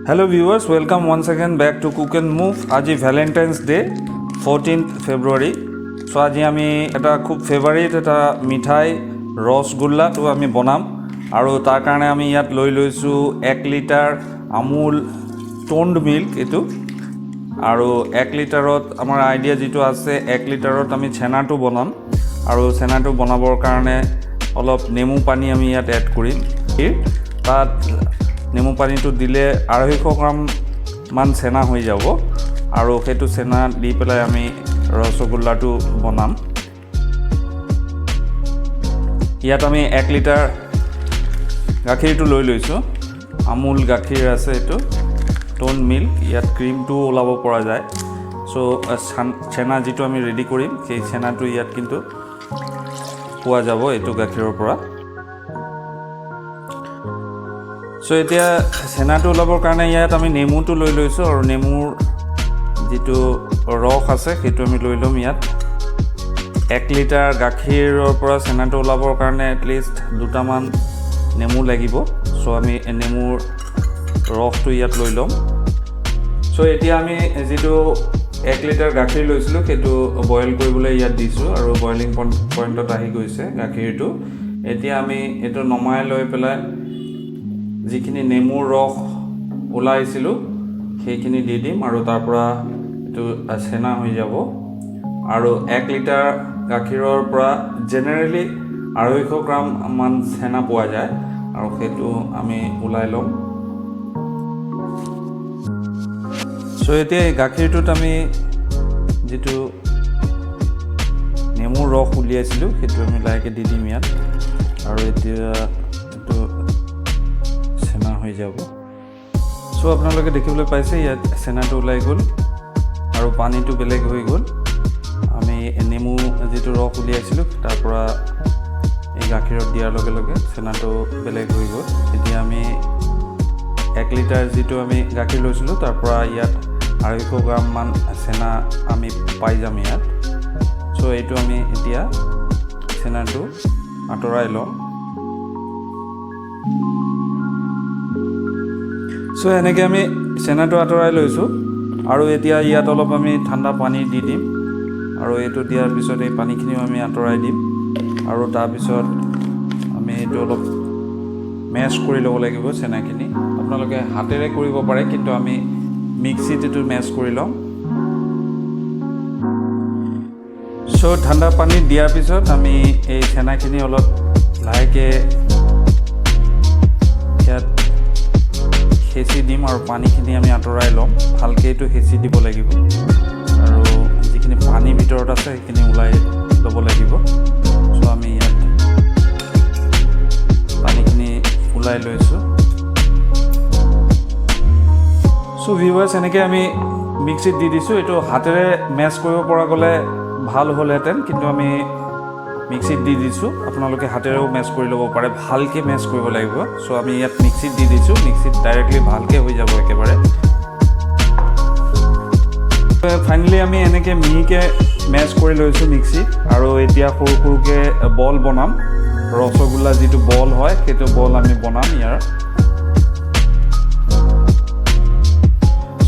Hello viewers, welcome once again back to Cook and Move. আজি Valentine's Day 14th February. So আজি আমি এটা খুব ফেভাৰিট এটা মিঠাই ৰসগোল্লা তো আমি বনাম আৰু তাৰ কাৰণে আমি ইয়াত লৈ লৈছো 1 লিটাৰ আমুল টোন্ড মিল্ক এটো আৰু 1 লিটাৰত আমাৰ আইডিয়া যেটো আছে 1 লিটাৰত আমি ছানাটো বনাম আৰু ছানাটো বনাবৰ কাৰণে অলপ নেমু পানী আমি ইয়াত এড কৰিম তাত নেমু পানীটো দিলে 250 গ্ৰাম মান ছানা হৈ যাব আৰু হেতু ছানা দি পেলাই আমি ৰসগোল্লাটো বনাম ইয়াত আমি 1 লিটাৰ গাখীৰটো লৈ লৈছো আমুল গাখীৰ আছে এটো টোন মিল্ক ইয়াত ক্ৰীমটো ওলাব পৰা যায় সো ছানা যেটো আমি ৰেডি কৰিম সেই ছানাটো ইয়াত কিন্তু পোৱা যাব এটো গাখীৰৰ পৰা সো এতিয়া ছানাটো ওলাবৰ কাৰণে ইয়াত আমি নেমুটো লৈ লৈছো আৰু নেমুৰ যেটো ৰস আছে সেইটো আমি লৈ লম ইয়াত 1 লিটাৰ গাখীৰৰ পৰা ছানাটো ওলাবৰ কাৰণে এট লিষ্ট দুটামান নেমু লাগিব সো আমি নেমুৰ ৰসটো ইয়াত লৈ লম সো এতিয়া আমি যেটো 1 লিটাৰ গাখীৰ লৈছিলো সেইটো বইল কৰিবলৈ ইয়াত দিছো আৰু বইলিং পইণ্টত আহি গৈছে গাখীৰটো এতিয়া আমি এটো নমাই লৈ পেলাই যিখিনি নেমুৰ ৰস ওলাইছিলো সেইখিনি দি দিম আৰু তাৰ পৰা এটো ছানা হৈ যাব আৰু 1 লিটাৰ গাখীৰৰ পৰা জেনেৰেলি 250 গ্ৰাম মান ছানা পোৱা যায় আৰু সেইটো আমি উলাই লম সো এতিয়া গাখীৰটোত আমি যেটো নেমুৰ ৰস উলিয়াইছিলো সেইটো আমি লাহেকে দি দিম ইয়াত আৰু এতিয়া এটো ছানা হৈ যাব সো আপোনালোকে দেখিবলৈ পাইছে ইয়াত ছানাটো ওলাই গ'ল আৰু পানীটো বেলেগ হৈ গ'ল আমি নেমু যেটো ৰস উলিয়াইছিলো তাৰ পৰা এই গাখীৰত দিয়াৰ লগে লগে ছানাটো বেলেগ হৈ গ'ল এতিয়া আমি 1 লিটাৰ যেটো আমি গাখীৰ লৈছিলো তাৰ পৰা ইয়াত 250 গ্ৰাম মান ছানা আমি পাই যাম ইয়াত সো এইটো আমি এতিয়া ছানাটো আঁতৰাই লম সো এনেকৈ আমি ছানাটো আঁতৰাই লৈছো আৰু এতিয়া ইয়াত অলপ আমি ঠাণ্ডা পানী দি দিম আৰু এইটো দিয়াৰ পিছত এই পানীখিনিও আমি আঁতৰাই দিম আৰু তাৰ পিছত আমি এইটো অলপ মেছ কৰি ল'ব লাগিব ছানাখিনি আপোনালোকে হাতেৰে কৰিব পাৰে কিন্তু আমি মিক্সিত এটো মেছ কৰি লম সো ঠাণ্ডা পানী দিয়াৰ পিছত আমি এই ছানাখিনি অলপ লাহেকে ইয়াত হেঁচি দিম আৰু পানীখিনি আমি আঁতৰাই লম ভালকৈ এইটো হেঁচি দিব লাগিব আৰু যিখিনি পানী ভিতৰত আছে সেইখিনি ওলাই ল'ব লাগিব সো আমি ইয়াত পানীখিনি ওলাই লৈছোঁ সো ভিউৱাৰ্ছ এনেকৈ আমি মিক্সিত দি দিছোঁ এইটো হাতেৰে মেছ কৰিব পৰা গ'লে ভাল হ'লহেঁতেন কিন্তু আমি মিক্সিত দি দিছোঁ আপোনালোকে হাতেৰেও মেছ কৰি ল'ব পাৰে ভালকৈ মেছ কৰিব লাগিব সো আমি ইয়াত মিক্সিত দি দিছোঁ মিক্সিত ডাইৰেক্টলি ভালকৈ হৈ যাব একেবাৰে ফাইনেলি আমি এনেকৈ মিহিকৈ মেছ কৰি লৈছোঁ মিক্সিত আৰু এতিয়া সৰু সৰুকৈ বল বনাম ৰসগোল্লা যেটো বল হয় সেইটো বল আমি বনাম ইয়াৰ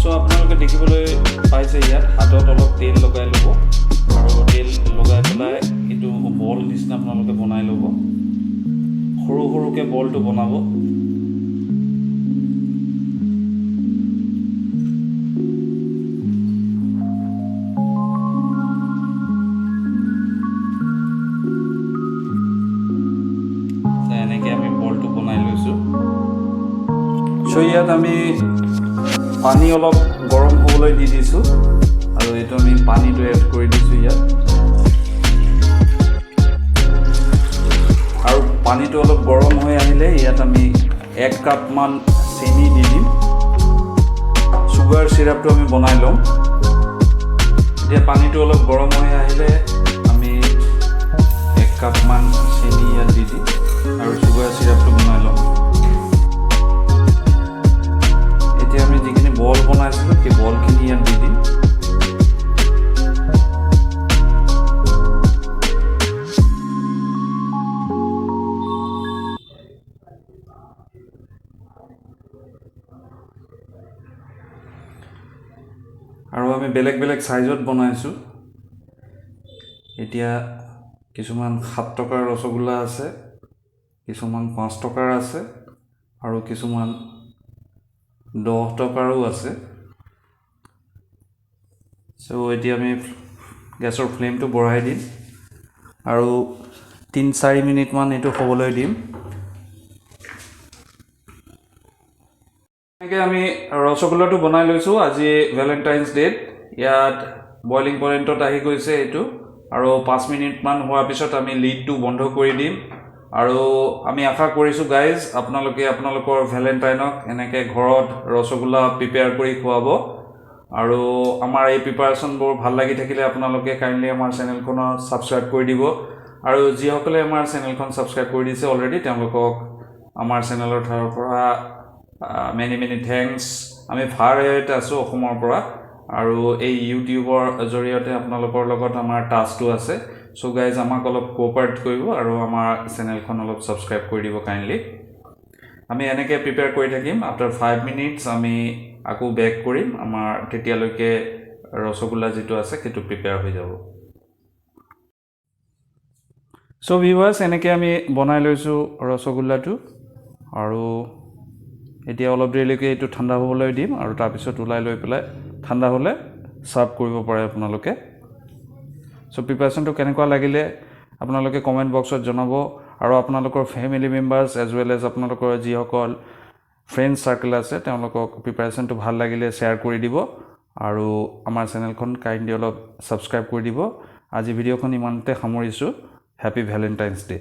সো আপোনালোকে দেখিবলৈ পাইছে ইয়াত হাতত অলপ তেল লগাই ল'ব আৰু তেল লগাই পেলাই এইটো বল নিচিনা আপোনালোকে বনাই ল'ব সৰু সৰুকৈ বলটো বনাব এনেকৈ আমি বলটো বনাই লৈছোঁ সো ইয়াত আমি পানী অলপ গৰম হ'বলৈ দি দিছোঁ আৰু এইটো আমি পানীটো এড কৰি দিছোঁ ইয়াত আৰু পানীটো অলপ গৰম হৈ আহিলে ইয়াত আমি 1 কাপ মান চেনি দি দিম চুগাৰ চিৰাপটো আমি বনাই ল'ম এতিয়া পানীটো অলপ গৰম হৈ আহিলে আমি 1 কাপ মান চেনি ইয়াত দি দিম আৰু চুগাৰ চিৰাপটো বনাই ল'ম এতিয়া আমি যিখিনি বল বনাইছিলোঁ সেই বলখিনি ইয়াত দি দিম আৰু আমি বেলেগ বেলেগ সাইজত বনাইছো এতিয়া কিছুমান 7 টকাৰ ৰসগোল্লা আছে কিছুমান 5 টকাৰ আছে আৰু কিছুমান 10 টকাৰো আছে সো এতিয়া আমি গেছৰ ফ্লেমটো বঢ়াই দিম আৰু 3-4 মিনিট মান এটো হ'বলৈ দিম এনেকৈ আমি ৰসগোল্লাটো বনাই লৈছো আজি ভ্যালেন্টাইন্স ডেত ইয়াত বয়লিং পইণ্টত আহি গৈছে এটো আৰু 5 মিনিট মান হোৱাৰ পিছত আমি লিডটো বন্ধ কৰি দিম আৰু আমি আশা কৰিছো গাইজ আপোনালোকৰ ভ্যালেন্টাইনক এনেকৈ ঘৰত ৰসগোল্লা প্ৰিপেয়াৰ কৰি খুৱাব আৰু আমাৰ এই প্ৰিপাৰেচন বোৰ ভাল লাগি থাকিলে আপোনালোকে কাইন্ডলি আমাৰ চেনেলখনত সাবস্ক্ৰাইব কৰি দিব আৰু যিসকলে আমাৰ চেনেলখন সাবস্ক্ৰাইব কৰি দিছে অলৰেডি তেওঁলোকক আমাৰ চেনেলৰ ফালৰ পৰা many thanks আমি ভাৰত আছো অসমৰ পৰা আৰু এই ইউটিউবৰ জৰিয়তে আপোনালোকৰ লগত আমাৰ টাস্কটো আছে সো গাইজ আমাক অলপ কোঅপাৰেট কৰিব আৰু আমাৰ চেনেলখন অলপ সাবস্ক্ৰাইব কৰি দিব কাইন্ডলি আমি এনেকৈ প্ৰিপেয়াৰ কৰি থাকিম আফটাৰ 5 মিনিটস আমি আকৌ বেক কৰিম আমাৰ তেতিয়ালৈকে ৰসগোল্লা যেটো আছে সেইটো প্ৰিপেয়াৰ হৈ যাব সো ভিউয়াৰ্স এনেকৈ আমি বনাই লৈছো ৰসগোল্লাটো আৰু এতিয়া অলপ দেৰিলৈকে এটো ঠাণ্ডা হ'বলৈ দিম আৰু তাৰ পিছত উলাই লৈ পেলাই ঠাণ্ডা হ'লে সাৰ্ভ কৰিব পাৰে আপোনালোকে সো প্ৰিপাৰেচনটো কেনেকুৱা লাগিলে আপোনালোকে কমেন্ট বক্সত জনাব আৰু আপোনালোকৰ ফ্যামিলি মেম্বাৰ্স এজ ওয়েল এজ আপোনালোকৰ যিসকল ফ্ৰেন্ড সাৰ্কেল আছে তেওঁলোকক প্ৰিপাৰেচনটো ভাল লাগিলে শেয়াৰ কৰি দিব আৰু আমাৰ চেনেলখন কাইন্ডলি অলপ সাবস্ক্ৰাইব কৰি দিব আজি ভিডিঅখন ইমানতে সামৰিছো হ্যাপি ভ্যালেন্টাইন্স ডে